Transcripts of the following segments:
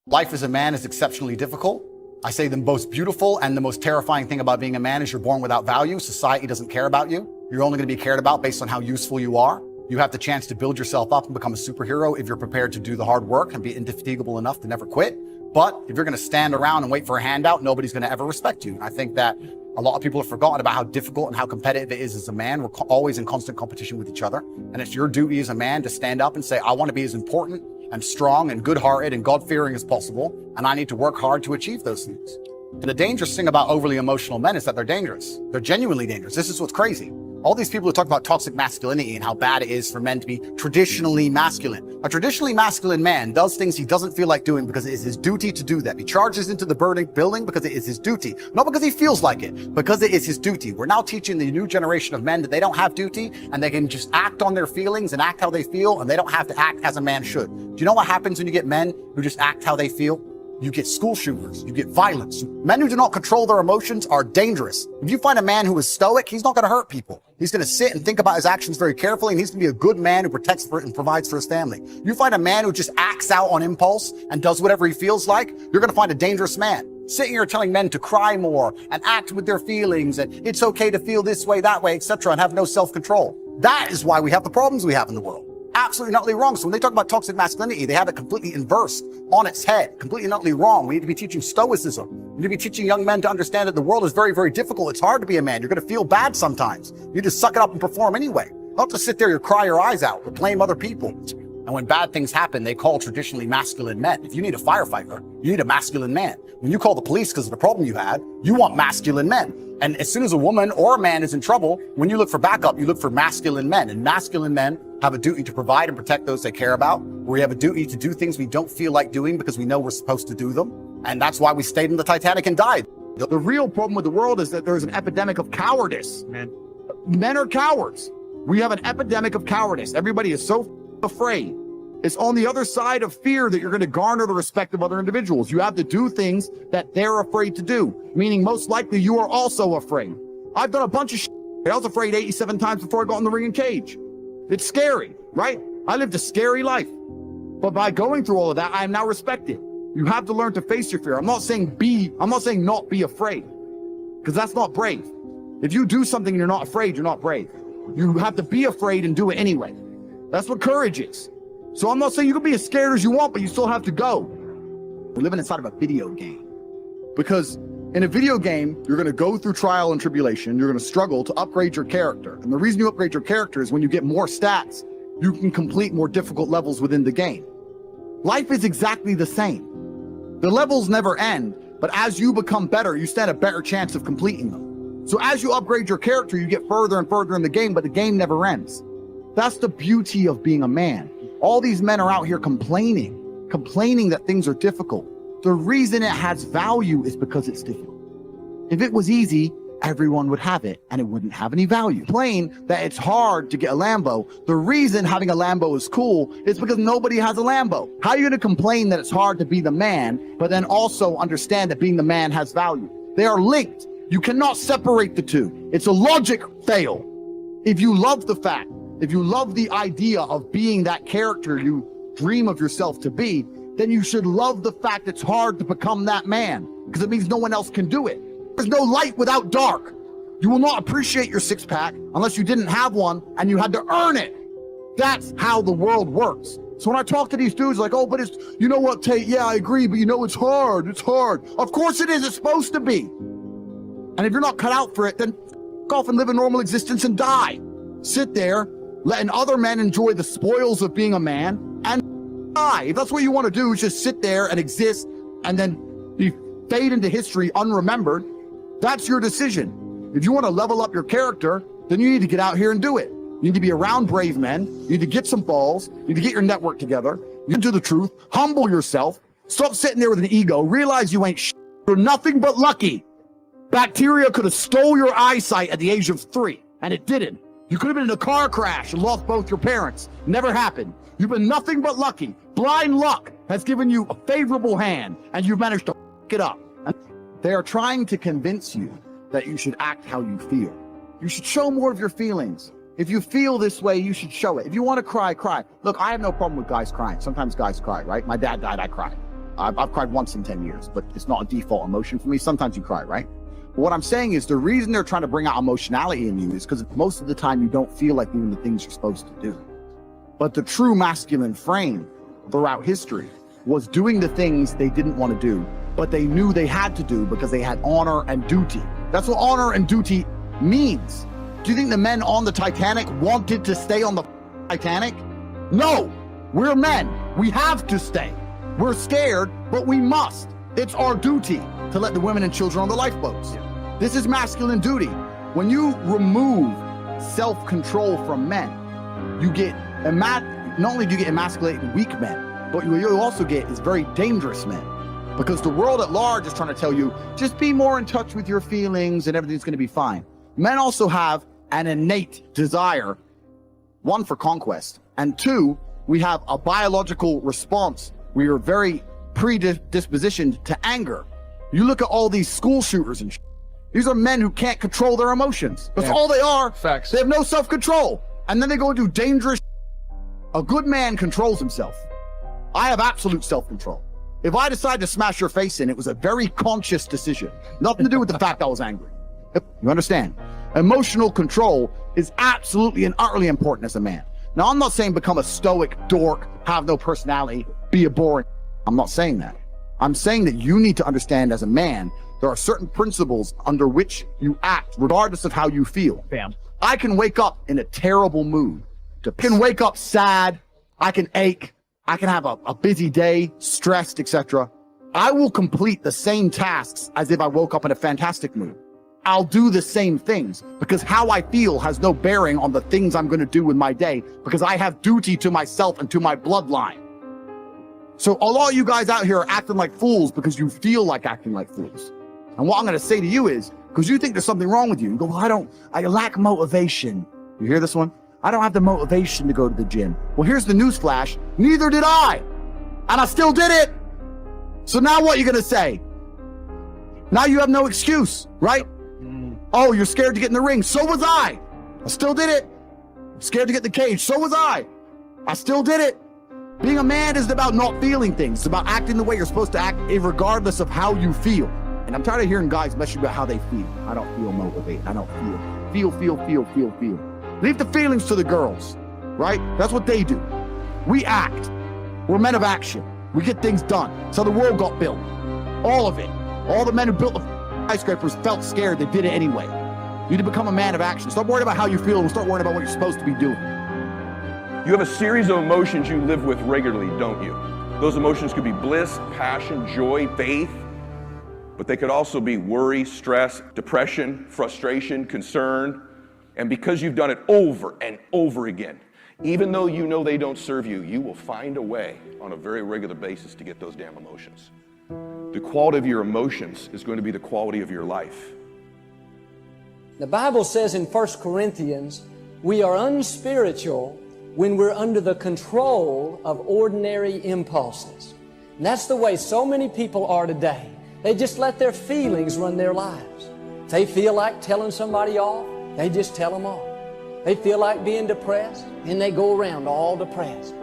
Life as a man is exceptionally difficult. I say the most beautiful and the most terrifying thing about being a man is you're born without value. Society doesn't care about you. You're only going to be cared about based on how useful you are. You have the chance to build yourself up and become a superhero if you're prepared to do the hard work and be indefatigable enough to never quit. But if you're going to stand around and wait for a handout, nobody's going to ever respect you. And I think that a lot of people have forgotten about how difficult and how competitive it is as a man. We're always in constant competition with each other. And it's your duty as a man to stand up and say, I want to be as important and strong and good-hearted and God-fearing as possible. And I need to work hard to achieve those things. And the dangerous thing about overly emotional men is that they're dangerous. They're genuinely dangerous. This is what's crazy. All these people who talk about toxic masculinity and how bad it is for men to be traditionally masculine. A traditionally masculine man does things he doesn't feel like doing because it is his duty to do them. He charges into the burning building because it is his duty. Not because he feels like it, because it is his duty. We're now teaching the new generation of men that they don't have duty and they can just act on their feelings and act how they feel, and they don't have to act as a man should. Do you know what happens when you get men who just act how they feel? You get school shooters, you get violence. Men who do not control their emotions are dangerous. If you find a man who is stoic, he's not going to hurt people. He's going to sit and think about his actions very carefully, and he's going to be a good man who protects and provides for his family. You find a man who just acts out on impulse and does whatever he feels like, you're going to find a dangerous man. Sitting here telling men to cry more and act with their feelings and it's okay to feel this way, that way, etc., and have no self-control. That is why we have the problems we have in the world. Absolutely and utterly wrong. So when they talk about toxic masculinity, they have it completely inverse on its head, completely and utterly wrong. We need to be teaching stoicism. We need to be teaching young men to understand that the world is very, very difficult. It's hard to be a man. You're going to feel bad sometimes. You just suck it up and perform anyway. Not to sit there and cry your eyes out or blame other people. And when bad things happen, they call traditionally masculine men. If you need a firefighter, you need a masculine man. When you call the police because of the problem you had, you want masculine men. And as soon as a woman or a man is in trouble, when you look for backup, you look for masculine men. And masculine men have a duty to provide and protect those they care about. We have a duty to do things we don't feel like doing because we know we're supposed to do them. And that's why we stayed in the Titanic and died. The real problem with the world is that there's an epidemic of cowardice. Men are cowards. We have an epidemic of cowardice. Everybody is so afraid. It's on the other side of fear that you're going to garner the respect of other individuals. You have to do things that they're afraid to do, meaning most likely you are also afraid. I've done a bunch of shit. I was afraid 87 times before I got in the ring and cage. It's scary, right? I lived a scary life. But by going through all of that, I am now respected. You have to learn to face your fear. I'm not saying not be afraid, because that's not brave. If you do something and you're not afraid, you're not brave. You have to be afraid and do it anyway. That's what courage is. So I'm not saying you can be as scared as you want, but you still have to go. We're living inside of a video game. Because in a video game, you're going to go through trial and tribulation. You're going to struggle to upgrade your character. And the reason you upgrade your character is when you get more stats, you can complete more difficult levels within the game. Life is exactly the same. The levels never end, but as you become better, you stand a better chance of completing them. So as you upgrade your character, you get further and further in the game, but the game never ends. That's the beauty of being a man. All these men are out here complaining that things are difficult. The reason it has value is because it's difficult. If it was easy, everyone would have it and it wouldn't have any value. Complain that it's hard to get a Lambo. The reason having a Lambo is cool is because nobody has a Lambo. How are you going to complain that it's hard to be the man, but then also understand that being the man has value? They are linked. You cannot separate the two. It's a logic fail. If you love the fact, if you love the idea of being that character you dream of yourself to be, then you should love the fact it's hard to become that man, because it means no one else can do it. There's no light without dark. You will not appreciate your six-pack unless you didn't have one and you had to earn it. That's how the world works. So when I talk to these dudes like, oh, but it's, you know what, Tate, yeah, I agree, but you know, it's hard. Of course it is. It's supposed to be. And if you're not cut out for it, then go off and live a normal existence and die. Sit there, letting other men enjoy the spoils of being a man and die. If that's what you want to do, is just sit there and exist and then fade into history unremembered. That's your decision. If you want to level up your character, then you need to get out here and do it. You need to be around brave men. You need to get some balls. You need to get your network together. You need to do the truth. Humble yourself. Stop sitting there with an ego. Realize you ain't shit. You're nothing but lucky. Bacteria could have stole your eyesight at the age of 3, and it didn't. You could have been in a car crash and lost both your parents. Never happened. You've been nothing but lucky. Blind luck has given you a favorable hand, and you've managed to f*** it up. And they are trying to convince you that you should act how you feel. You should show more of your feelings. If you feel this way, you should show it. If you want to cry, cry. Look, I have no problem with guys crying. Sometimes guys cry, right? My dad died, I cried. I've cried once in 10 years, but it's not a default emotion for me. Sometimes you cry, right? But what I'm saying is the reason they're trying to bring out emotionality in you is because most of the time you don't feel like doing the things you're supposed to do. But the true masculine frame throughout history was doing the things they didn't want to do, but they knew they had to do because they had honor and duty. That's what honor and duty means. Do you think the men on the Titanic wanted to stay on the Titanic? No, we're men. We have to stay. We're scared, but we must. It's our duty to let the women and children on the lifeboats. This is masculine duty. When you remove self-control from men, you get, not only do you get emasculated weak men, but what you also get is very dangerous men. Because the world at large is trying to tell you, just be more in touch with your feelings and everything's gonna be fine. Men also have an innate desire, one, for conquest, and two, we have a biological response. We are very predispositioned to anger. You look at all these school shooters and these are men who can't control their emotions. That's all they are. Facts. They have no self-control. And then they go and do dangerous. A good man controls himself. I have absolute self-control. If I decide to smash your face in, it was a very conscious decision. Nothing to do with the fact I was angry. You understand? Emotional control is absolutely and utterly important as a man. Now, I'm not saying become a stoic dork, have no personality, be a boring. I'm not saying that. I'm saying that you need to understand as a man, there are certain principles under which you act, regardless of how you feel. Bam. I can wake up in a terrible mood. I can wake up sad. I can ache. I can have a busy day, stressed, etc. I will complete the same tasks as if I woke up in a fantastic mood. I'll do the same things because how I feel has no bearing on the things I'm going to do in my day because I have duty to myself and to my bloodline. So a lot of you guys out here are acting like fools because you feel like acting like fools. And what I'm going to say to you is, because you think there's something wrong with you, you go, well, I lack motivation. You hear this one? I don't have the motivation to go to the gym. Well, here's the news flash. Neither did I. And I still did it. So now what are you going to say? Now you have no excuse, right? Oh, you're scared to get in the ring. So was I. I still did it. Scared to get in the cage. So was I. I still did it. Being a man isn't about not feeling things. It's about acting the way you're supposed to act, regardless of how you feel. And I'm tired of hearing guys messing about how they feel. I don't feel motivated. I don't feel. Feel. Leave the feelings to the girls, right? That's what they do. We act. We're men of action. We get things done. That's how the world got built. All of it. All the men who built the skyscrapers felt scared. They did it anyway. You need to become a man of action. Stop worrying about how you feel and start worrying about what you're supposed to be doing. You have a series of emotions you live with regularly, don't you? Those emotions could be bliss, passion, joy, faith, but they could also be worry, stress, depression, frustration, concern. And because you've done it over and over again, even though you know they don't serve you, you will find a way on a very regular basis to get those damn emotions. The quality of your emotions is going to be the quality of your life. The Bible says in 1 Corinthians, we are unspiritual when we're under the control of ordinary impulses. And that's the way so many people are today. They just let their feelings run their lives. If they feel like telling somebody off, they just tell them off. They feel like being depressed, and they go around all depressed.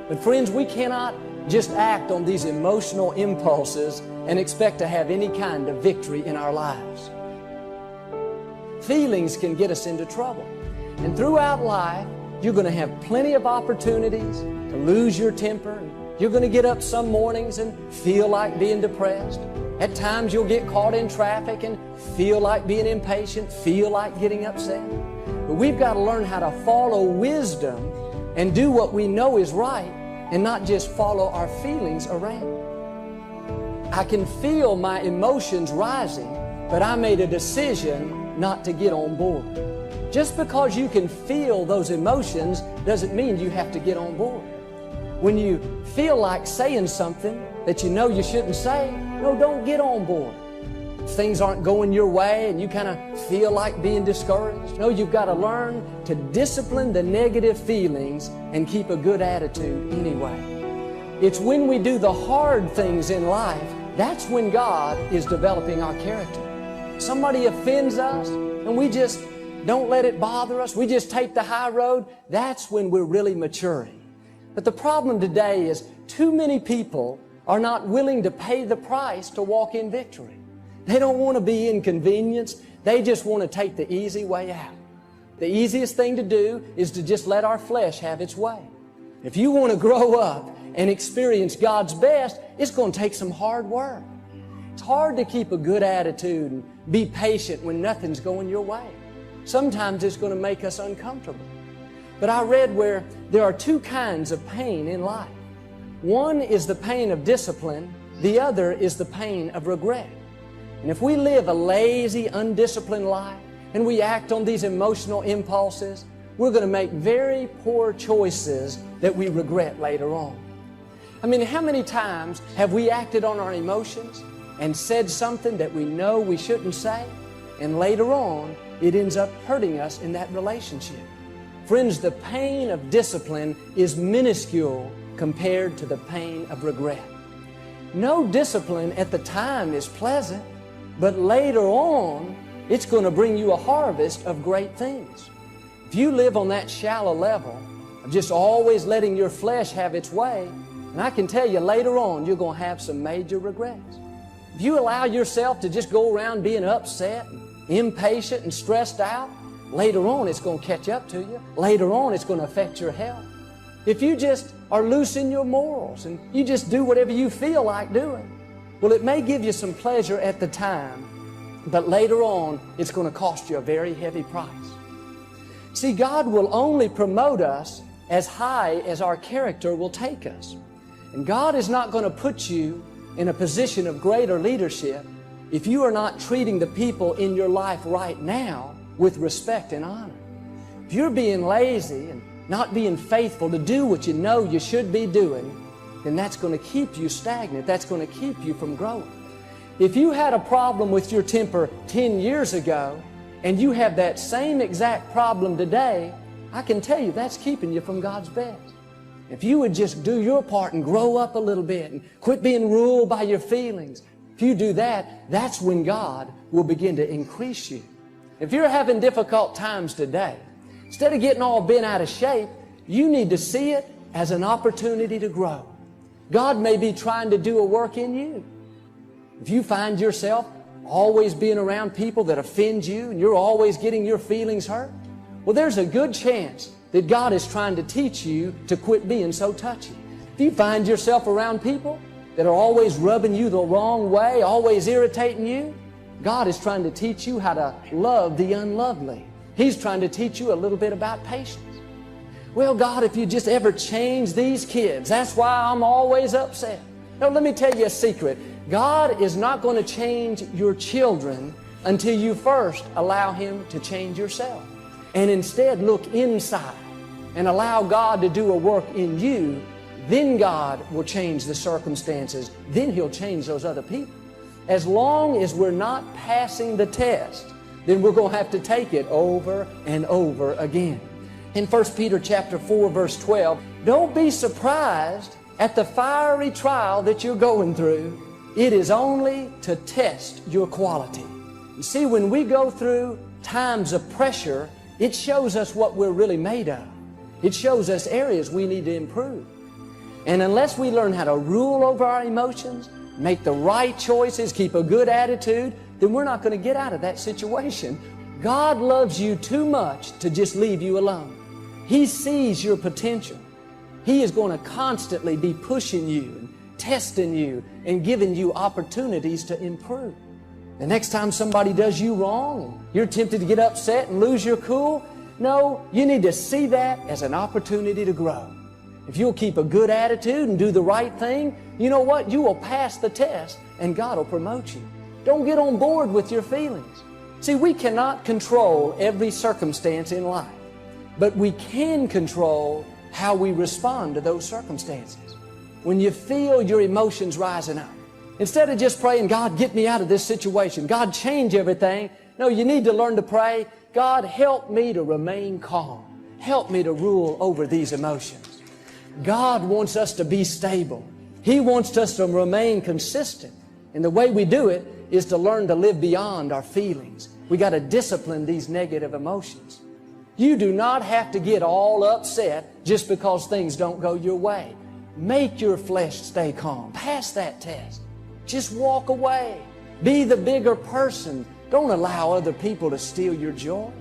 But friends, we cannot just act on these emotional impulses and expect to have any kind of victory in our lives. Feelings can get us into trouble. And throughout life, you're going to have plenty of opportunities to lose your temper. You're going to get up some mornings and feel like being depressed. At times you'll get caught in traffic and feel like being impatient, feel like getting upset. But we've got to learn how to follow wisdom and do what we know is right and not just follow our feelings around. I can feel my emotions rising, but I made a decision not to get on board. Just because you can feel those emotions doesn't mean you have to get on board. When you feel like saying something that you know you shouldn't say, no, don't get on board. If things aren't going your way and you kind of feel like being discouraged, no, you've got to learn to discipline the negative feelings and keep a good attitude anyway. It's when we do the hard things in life, that's when God is developing our character. Somebody offends us and we just don't let it bother us. We just take the high road. That's when we're really maturing. But the problem today is too many people are not willing to pay the price to walk in victory. They don't want to be inconvenienced. They just want to take the easy way out. The easiest thing to do is to just let our flesh have its way. If you want to grow up and experience God's best, it's going to take some hard work. It's hard to keep a good attitude and be patient when nothing's going your way. Sometimes it's going to make us uncomfortable. But I read where there are two kinds of pain in life. One is the pain of discipline. The other is the pain of regret. And if we live a lazy, undisciplined life, and we act on these emotional impulses, we're going to make very poor choices that we regret later on. I mean, how many times have we acted on our emotions and said something that we know we shouldn't say, and later on, it ends up hurting us in that relationship? Friends, the pain of discipline is minuscule compared to the pain of regret. No discipline at the time is pleasant, but later on, it's going to bring you a harvest of great things. If you live on that shallow level of just always letting your flesh have its way, and I can tell you later on, you're going to have some major regrets. If you allow yourself to just go around being upset, and impatient, and stressed out, later on it's going to catch up to you. Later on it's going to affect your health. If you just are loose in your morals and you just do whatever you feel like doing, well, it may give you some pleasure at the time, but later on, it's going to cost you a very heavy price. See, God will only promote us as high as our character will take us. And God is not going to put you in a position of greater leadership if you are not treating the people in your life right now with respect and honor. If you're being lazy and not being faithful to do what you know you should be doing, then that's going to keep you stagnant. That's going to keep you from growing. If you had a problem with your temper 10 years ago and you have that same exact problem today, I can tell you that's keeping you from God's best. If you would just do your part and grow up a little bit and quit being ruled by your feelings, if you do that, that's when God will begin to increase you. If you're having difficult times today, instead of getting all bent out of shape, you need to see it as an opportunity to grow. God may be trying to do a work in you. If you find yourself always being around people that offend you and you're always getting your feelings hurt, well, there's a good chance that God is trying to teach you to quit being so touchy. If you find yourself around people that are always rubbing you the wrong way, always irritating you, God is trying to teach you how to love the unlovely. He's trying to teach you a little bit about patience. Well, God, if you just ever change these kids, that's why I'm always upset. Now, let me tell you a secret. God is not going to change your children until you first allow Him to change yourself. And instead look inside and allow God to do a work in you. Then God will change the circumstances. Then He'll change those other people. As long as we're not passing the test, then we're going to have to take it over and over again. In 1 Peter chapter 4, verse 12, don't be surprised at the fiery trial that you're going through. It is only to test your quality. You see, when we go through times of pressure, it shows us what we're really made of. It shows us areas we need to improve. And unless we learn how to rule over our emotions, make the right choices, keep a good attitude, then we're not going to get out of that situation. God loves you too much to just leave you alone. He sees your potential. He is going to constantly be pushing you and testing you and giving you opportunities to improve. The next time somebody does you wrong and you're tempted to get upset and lose your cool, no, you need to see that as an opportunity to grow. If you'll keep a good attitude and do the right thing, you know what? You will pass the test and God will promote you. Don't get on board with your feelings. See, we cannot control every circumstance in life, but we can control how we respond to those circumstances. When you feel your emotions rising up, instead of just praying, God, get me out of this situation, God, change everything, no, you need to learn to pray, God, help me to remain calm. Help me to rule over these emotions. God wants us to be stable. He wants us to remain consistent. And the way we do it is to learn to live beyond our feelings. We got to discipline these negative emotions. You do not have to get all upset just because things don't go your way. Make your flesh stay calm. Pass that test. Just walk away. Be the bigger person. Don't allow other people to steal your joy.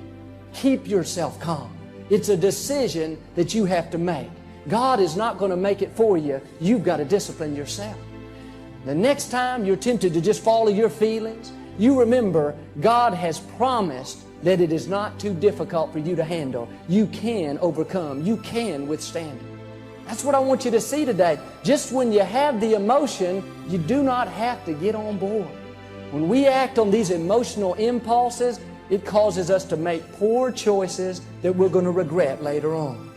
Keep yourself calm. It's a decision that you have to make. God is not going to make it for you. You've got to discipline yourself. The next time you're tempted to just follow your feelings, you remember God has promised that it is not too difficult for you to handle. You can overcome. You can withstand it. That's what I want you to see today. Just when you have the emotion, you do not have to get on board. When we act on these emotional impulses, it causes us to make poor choices that we're going to regret later on.